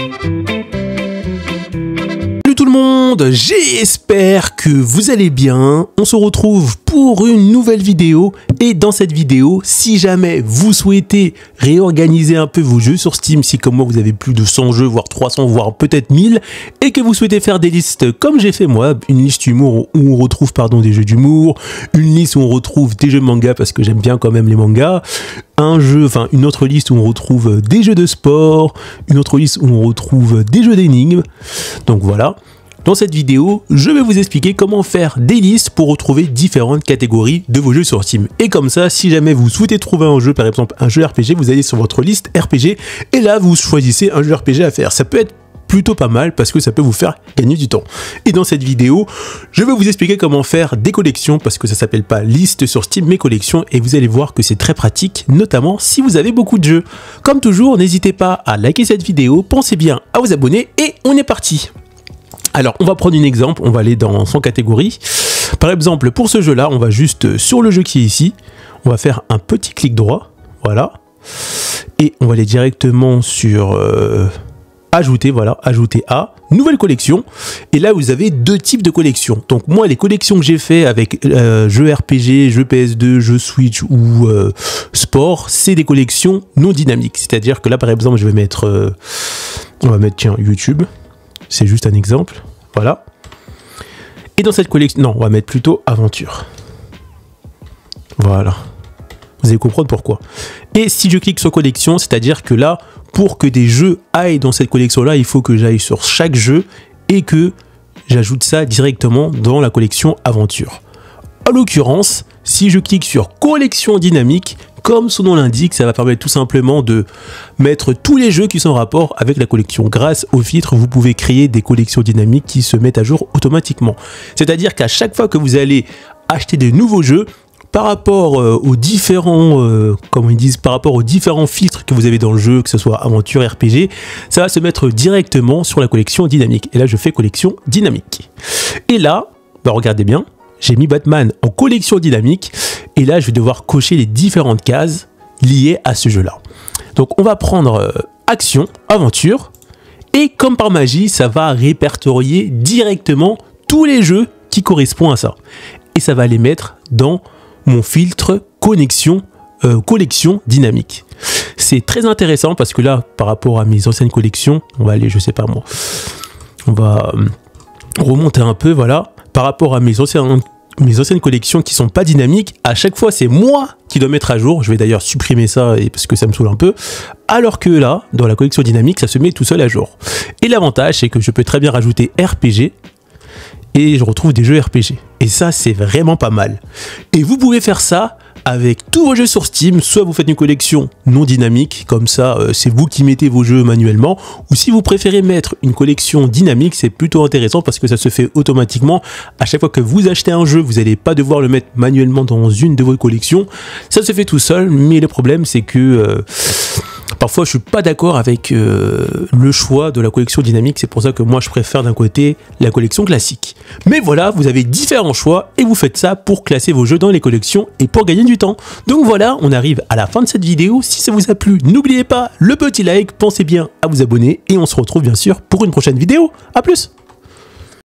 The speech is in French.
Salut tout le monde, j'espère que vous allez bien. On se retrouve pour une nouvelle vidéo et dans cette vidéo, si jamais vous souhaitez réorganiser un peu vos jeux sur Steam, si comme moi vous avez plus de 100 jeux, voire 300, voire peut-être 1000 et que vous souhaitez faire des listes comme j'ai fait moi, une liste humour où on retrouve des jeux d'humour, une liste où on retrouve des jeux manga parce que j'aime bien quand même les mangas, une autre liste où on retrouve des jeux de sport, une autre liste où on retrouve des jeux d'énigmes. Donc voilà. Dans cette vidéo, je vais vous expliquer comment faire des listes pour retrouver différentes catégories de vos jeux sur Steam. Et comme ça, si jamais vous souhaitez trouver un jeu, par exemple un jeu RPG, vous allez sur votre liste RPG et là vous choisissez un jeu RPG à faire. Ça peut être plutôt pas mal parce que ça peut vous faire gagner du temps. Et dans cette vidéo, je vais vous expliquer comment faire des collections parce que ça s'appelle pas liste sur Steam mais collections et vous allez voir que c'est très pratique, notamment si vous avez beaucoup de jeux. Comme toujours, n'hésitez pas à liker cette vidéo, pensez bien à vous abonner et on est parti. Alors, on va prendre un exemple, on va aller dans son catégorie. Par exemple, pour ce jeu-là, on va juste sur le jeu qui est ici, on va faire un petit clic droit, voilà, et on va aller directement sur ajouter, voilà, ajouter à nouvelle collection. Et là, vous avez deux types de collections. Donc moi, les collections que j'ai fait avec jeux RPG, jeux PS2, jeux Switch ou sport, c'est des collections non dynamiques. C'est-à-dire que là, par exemple, je vais mettre, on va mettre, tiens, YouTube. C'est juste un exemple, voilà. Et dans cette collection, non, on va mettre plutôt aventure. Voilà. Vous allez comprendre pourquoi. Et si je clique sur collection, c'est-à-dire que là, pour que des jeux aillent dans cette collection-là, il faut que j'aille sur chaque jeu et que j'ajoute ça directement dans la collection aventure. En l'occurrence, si je clique sur collection dynamique, comme son nom l'indique, ça va permettre tout simplement de mettre tous les jeux qui sont en rapport avec la collection. Grâce au filtre, vous pouvez créer des collections dynamiques qui se mettent à jour automatiquement. C'est-à-dire qu'à chaque fois que vous allez acheter de nouveaux jeux, par rapport aux différents, par rapport aux différents filtres que vous avez dans le jeu, que ce soit aventure, RPG, ça va se mettre directement sur la collection dynamique. Et là, je fais collection dynamique. Et là, regardez bien, j'ai mis Batman en collection dynamique. Et là, je vais devoir cocher les différentes cases liées à ce jeu-là. Donc, on va prendre action, aventure. Et comme par magie, ça va répertorier directement tous les jeux qui correspondent à ça. Et ça va les mettre dans mon filtre collection dynamique. C'est très intéressant parce que là, par rapport à mes anciennes collections, on va aller, je sais pas moi, on va remonter un peu, voilà. Par rapport à mes anciennes collections qui sont pas dynamiques, à chaque fois c'est moi qui dois mettre à jour. Je vais d'ailleurs supprimer ça parce que ça me saoule un peu. Alors que là, dans la collection dynamique, ça se met tout seul à jour. Et l'avantage, c'est que je peux très bien rajouter RPG et je retrouve des jeux RPG. Et ça, c'est vraiment pas mal. Et vous pouvez faire ça avec tous vos jeux sur Steam, soit vous faites une collection non dynamique, comme ça c'est vous qui mettez vos jeux manuellement, ou si vous préférez mettre une collection dynamique, c'est plutôt intéressant parce que ça se fait automatiquement. À chaque fois que vous achetez un jeu, vous n'allez pas devoir le mettre manuellement dans une de vos collections, ça se fait tout seul, mais le problème c'est que parfois je suis pas d'accord avec le choix de la collection dynamique, c'est pour ça que moi je préfère d'un côté la collection classique. Mais voilà, vous avez différents choix et vous faites ça pour classer vos jeux dans les collections et pour gagner du temps. Donc voilà, on arrive à la fin de cette vidéo. Si ça vous a plu, n'oubliez pas le petit like, pensez bien à vous abonner et on se retrouve bien sûr pour une prochaine vidéo. A plus!